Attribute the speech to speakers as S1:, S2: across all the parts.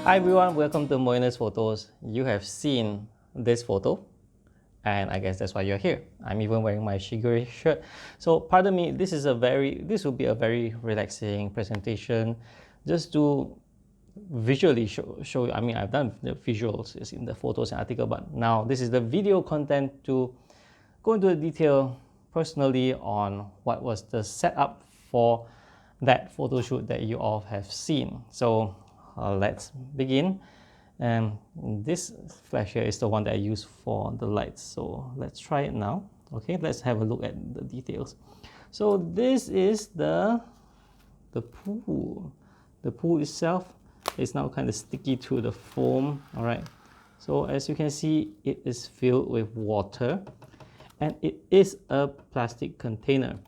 S1: Hi everyone, welcome to Moina's Photos. You have seen this photo and I guess that's why you're here. I'm even wearing my Shigure shirt. So pardon me, this will be a very relaxing presentation just to visually show you. I mean, I've done the visuals in the photos and article, but now this is the video content to go into the detail personally on what was the setup for that photo shoot that you all have seen. So let's begin. This flash here is the one that I use for the lights. So let's try it now. Okay, let's have a look at the details. So this is the pool. The pool itself is now kind of sticky to the foam. All right. So as you can see, it is filled with water, and it is a plastic container.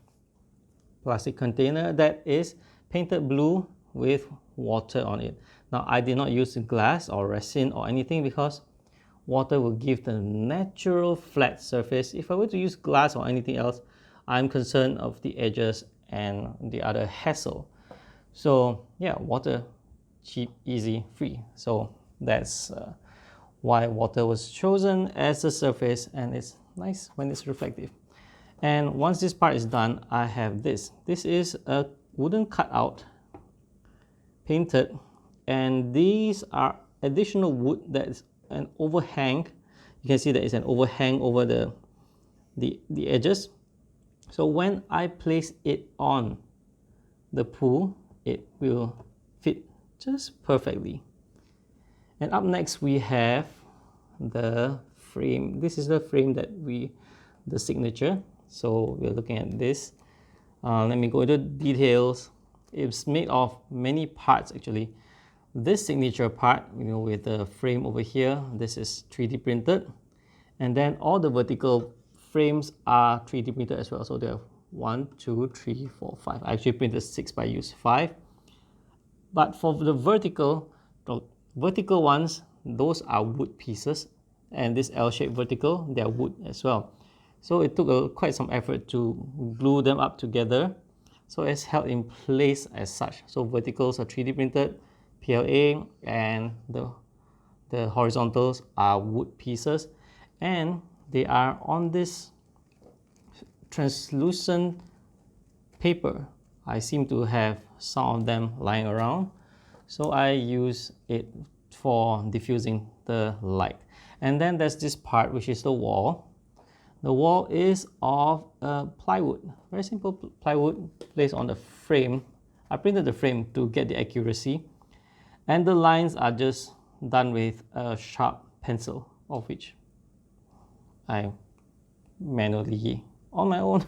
S1: Plastic container that is painted blue with water on it. Now I did not use glass or resin or anything because water will give the natural flat surface. If I were to use glass or anything else, I'm concerned of the edges and the other hassle. So yeah, water, cheap, easy, free. So that's why water was chosen as a surface, and it's nice when it's reflective. And once this part is done, I have this. This is a wooden cutout painted, and these are additional wood that is an overhang. You can see that it's an overhang over the edges. So when I place it on the pool, it will fit just perfectly. And up next we have the frame. This is the frame that the signature. So we're looking at this. Let me go into details. It's made of many parts actually. This signature part, with the frame over here, this is 3D printed. And then all the vertical frames are 3D printed as well. So there are 1, 2, 3, 4, 5. I actually printed 6, but I used 5. But for the vertical ones, those are wood pieces. And this L-shaped vertical, they are wood as well. So it took quite some effort to glue them up together. So it's held in place as such. So verticals are 3D printed, PLA, and the horizontals are wood pieces. And they are on this translucent paper. I seem to have some of them lying around. So I use it for diffusing the light. And then there's this part, which is the wall. The wall is of plywood, very simple plywood placed on the frame. I printed the frame to get the accuracy, and the lines are just done with a sharp pencil, of which I manually, on my own,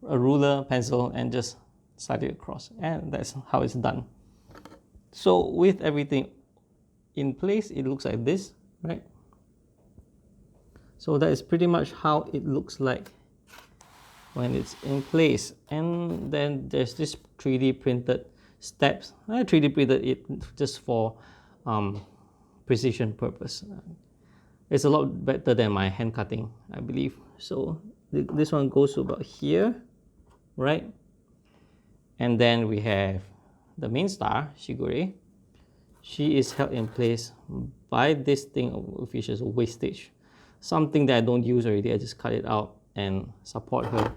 S1: a ruler, pencil, and just slide it across, and that's how it's done. So with everything in place, it looks like this, right? So that is pretty much how it looks like when it's in place. And then there's this 3D printed steps. I 3D printed it just for precision purpose. It's a lot better than my hand cutting, I believe. So this one goes to about here, right? And then we have the main star, Shigure. She is held in place by this thing, which is a wastage. Something that I don't use already. I just cut it out and support her.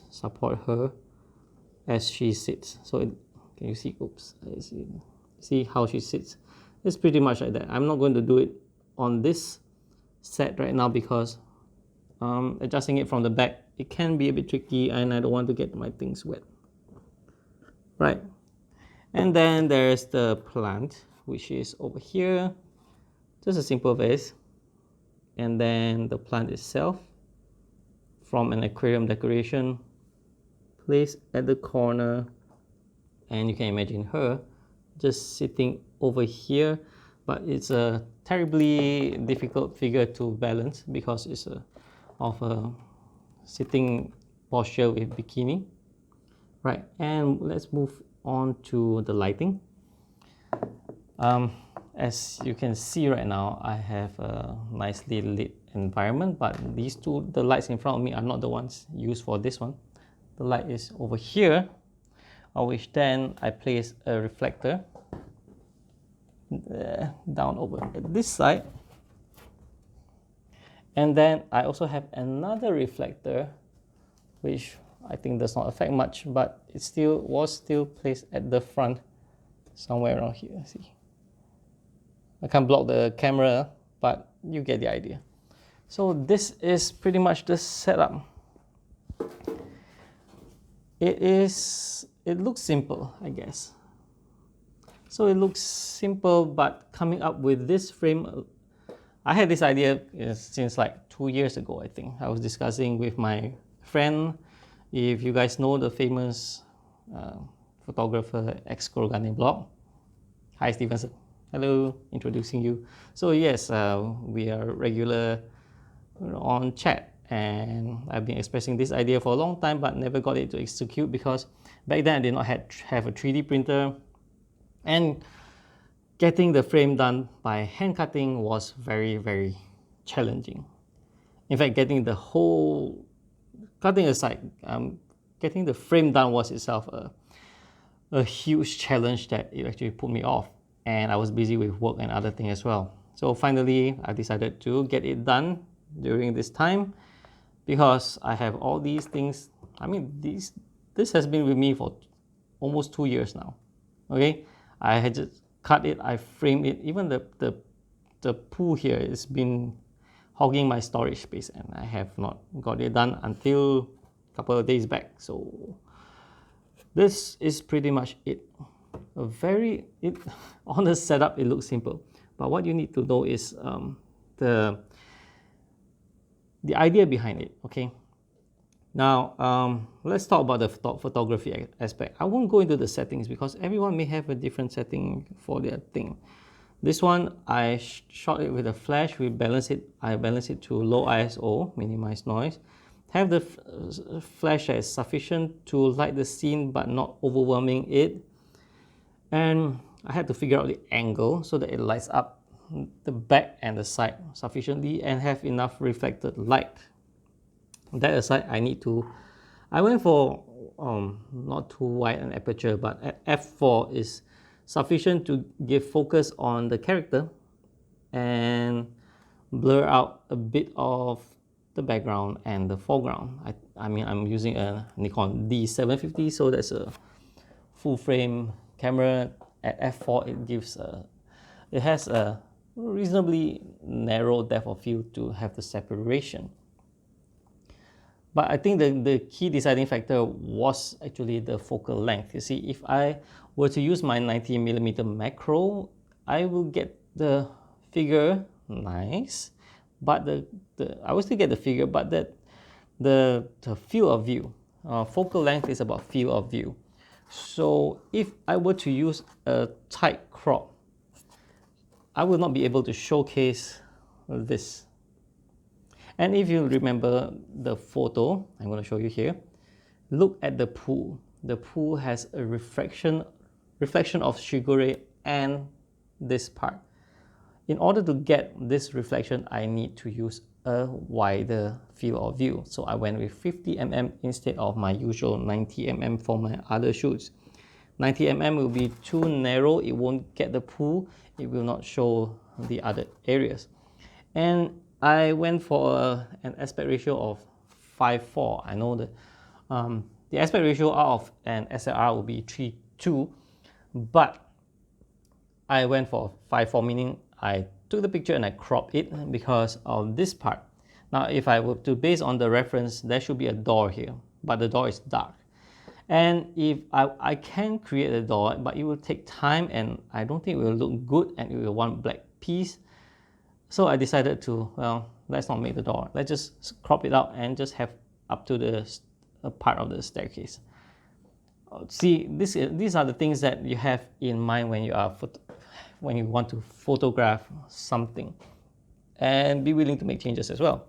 S1: Support her as she sits. So can you see? See how she sits? It's pretty much like that. I'm not going to do it on this set right now because adjusting it from the back, it can be a bit tricky, and I don't want to get my things wet. Right. And then there's the plant, which is over here. Just a simple vase. And then the plant itself from an aquarium decoration placed at the corner, and you can imagine her just sitting over here, but it's a terribly difficult figure to balance because it's of a sitting posture with bikini, right? And let's move on to the lighting. As you can see right now, I have a nicely lit environment, but the lights in front of me are not the ones used for this one. The light is over here, of which then I place a reflector down over at this side. And then I also have another reflector, which I think does not affect much, but it was still placed at the front, somewhere around here. See, I can't block the camera, but you get the idea. So this is pretty much the setup. It looks simple, I guess. So it looks simple, but coming up with this frame, I had this idea since like 2 years ago, I think. I was discussing with my friend. If you guys know the famous photographer X Korogane blog. Hi Stevenson. Hello, introducing you. So yes, we are regular on chat, and I've been expressing this idea for a long time but never got it to execute because back then I did not have a 3D printer, and getting the frame done by hand cutting was very, very challenging. In fact, getting the whole, cutting aside, getting the frame done was itself a huge challenge that it actually put me off, and I was busy with work and other things as well. So finally, I decided to get it done during this time because I have all these things. I mean, this has been with me for almost 2 years now. Okay, I had just cut it, I framed it. Even the pool here has been hogging my storage space, and I have not got it done until a couple of days back. So this is pretty much it. On the setup, it looks simple, but what you need to know is the idea behind it. Okay, now let's talk about the photography aspect. I won't go into the settings because everyone may have a different setting for their thing. This one, I shot it with a flash. I balance it to low ISO, minimize noise. Have the flash as sufficient to light the scene but not overwhelming it. And I had to figure out the angle so that it lights up the back and the side sufficiently and have enough reflected light. That aside, I went for not too wide an aperture, but at f4 is sufficient to give focus on the character and blur out a bit of the background and the foreground. I mean, I'm using a Nikon D750, so that's a full frame camera. At f4, it has a reasonably narrow depth of field to have the separation. But I think the key deciding factor was actually the focal length. You see, if I were to use my 90mm macro, I will get the figure nice, but I will still get the figure, but the field of view, focal length is about field of view. So if I were to use a tight crop, I will not be able to showcase this. And if you remember the photo, I'm going to show you here, look at the pool. The pool has a reflection of Shigure and this part. In order to get this reflection, I need to use a wider field of view. So I went with 50mm instead of my usual 90mm for my other shoots. 90mm will be too narrow, it won't get the pool, it will not show the other areas. And I went for an aspect ratio of 5:4. I know that the aspect ratio out of an SLR will be 3:2, but I went for 5:4, meaning I took the picture and I cropped it because of this part. Now, if I were to base on the reference, there should be a door here, but the door is dark. And if I can create a door, but it will take time and I don't think it will look good and it will want black piece. So I decided to, well, let's not make the door. Let's just crop it out and just have up to the part of the staircase. See, these are the things that you have in mind when you want to photograph something, and be willing to make changes as well.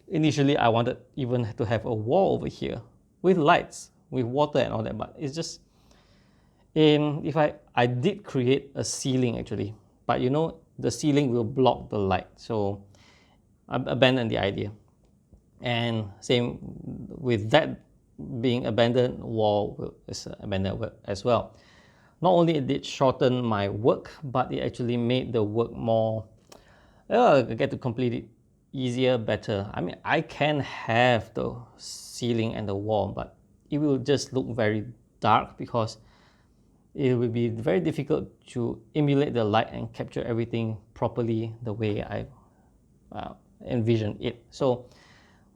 S1: Initially, I wanted even to have a wall over here with lights, with water and all that, but it's just, if I did create a ceiling actually, but you know, the ceiling will block the light, so I abandoned the idea. And same with that being abandoned, wall is abandoned as well. not only it did shorten my work, but it actually made the work more, I get to complete it easier, better. I mean, I can have the ceiling and the wall, but it will just look very dark because it will be very difficult to emulate the light and capture everything properly the way I envision it. So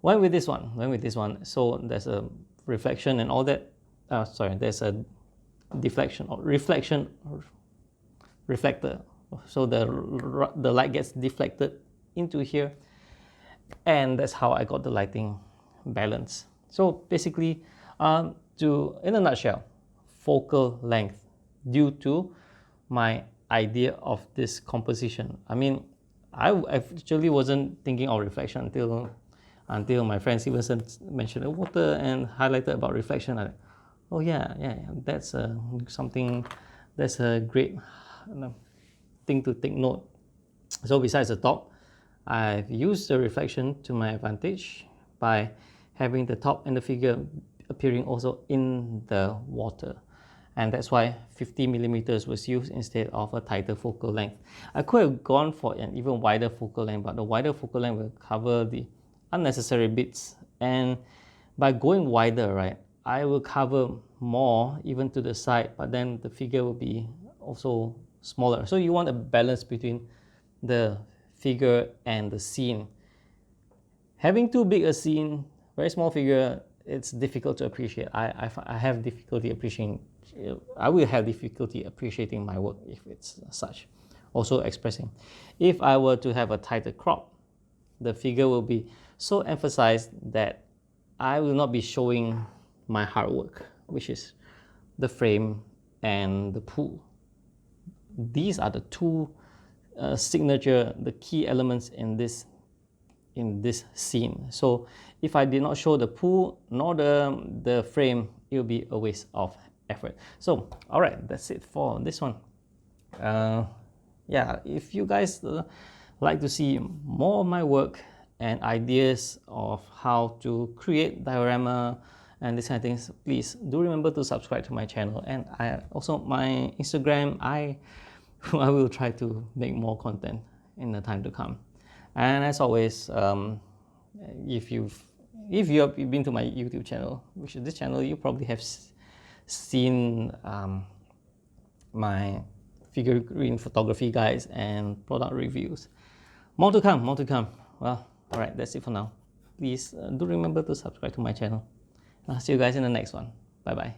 S1: went with this one. So there's a reflection and all that. There's a deflection or reflection reflector. So the light gets deflected into here, and that's how I got the lighting balance. So basically, in a nutshell, focal length due to my idea of this composition. I mean, I actually wasn't thinking of reflection until my friend Stevenson mentioned water and highlighted about reflection. I, oh yeah, that's something, that's a great thing to take note. So besides the top, I've used the reflection to my advantage by having the top and the figure appearing also in the water. And that's why 50 millimeters was used instead of a tighter focal length. I could have gone for an even wider focal length, but the wider focal length will cover the unnecessary bits. And by going wider, right, I will cover more even to the side, but then the figure will be also smaller. So you want a balance between the figure and the scene. Having too big a scene, very small figure, it's difficult to appreciate. I have difficulty appreciating, I will have difficulty appreciating my work if it's such. Also expressing. If I were to have a tighter crop, the figure will be so emphasized that I will not be showing my hard work, which is the frame and the pool. These are the two signature, the key elements in this scene. So if I did not show the pool nor the frame, it will be a waste of effort. So all right, that's it for this one. Yeah, if you guys like to see more of my work and ideas of how to create diorama and these kind of things, please do remember to subscribe to my channel. And I also, my Instagram, I will try to make more content in the time to come. And as always, if you have been to my YouTube channel, which is this channel, you probably have seen my figurine photography guides and product reviews. More to come. Well, all right, that's it for now. Please do remember to subscribe to my channel. I'll see you guys in the next one. Bye bye.